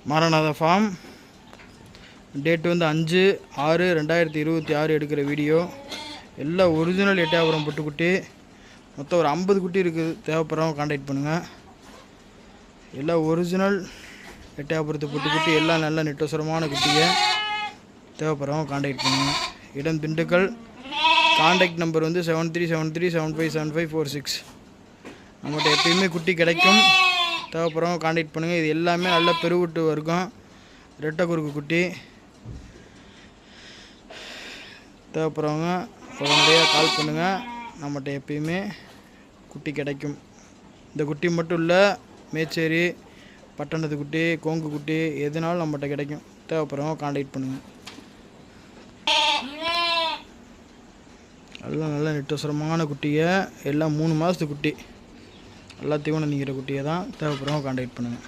மாரநாத form. Date வந்து 5/6/2026 எடுக்கிற video. எல்லாம் ஒரிஜினல் எட்டயபுரம் பொட்டுக்குட்டி. மொத்தம் ஒரு 50 குட்டி இருக்குது. தேவைப்படுறவங்க கான்டாக்ட் பண்ணுங்கள். எல்லாம் ஒரிஜினல் எட்டயபுரத்து பொட்டுக்குட்டி. எல்லாம் நல்ல நெட்டோசரமான குட்டியை. தேவைப்படுறவங்க கான்டாக்ட் பண்ணுங்கள். இடம் திண்டுக்கல். கான்டாக்ட் நம்பர் வந்து 7373757546. நம்மகிட்ட எப்பயுமே குட்டி கிடைக்கும். தேவைப்படுறவங்க கான்டாக்ட் பண்ணுங்கள். இது எல்லாமே நல்ல பெருவுட்டு வர்க்கம் ரெட்டை குறுக்கு குட்டி. தேவைப்படுறவங்க உடனடியாக கால் பண்ணுங்கள். நம்மகிட்ட எப்பயுமே குட்டி கிடைக்கும். இந்த குட்டி மட்டும் இல்லை, மேச்சேரி, பட்டணத்து குட்டி, கோங்கு குட்டி எதுனாலும் நம்மகிட்ட கிடைக்கும். தேவைப்படுறவங்க கான்டாக்ட் பண்ணுங்கள். எல்லாம் நல்ல நெட்டோசரமான குட்டியை. எல்லாம் 3 மாதத்து குட்டி. எல்லாத்தையும் திங்கிற குட்டியை தான். தேவைப்படுறவங்க கான்டாக்ட் பண்ணுங்கள்.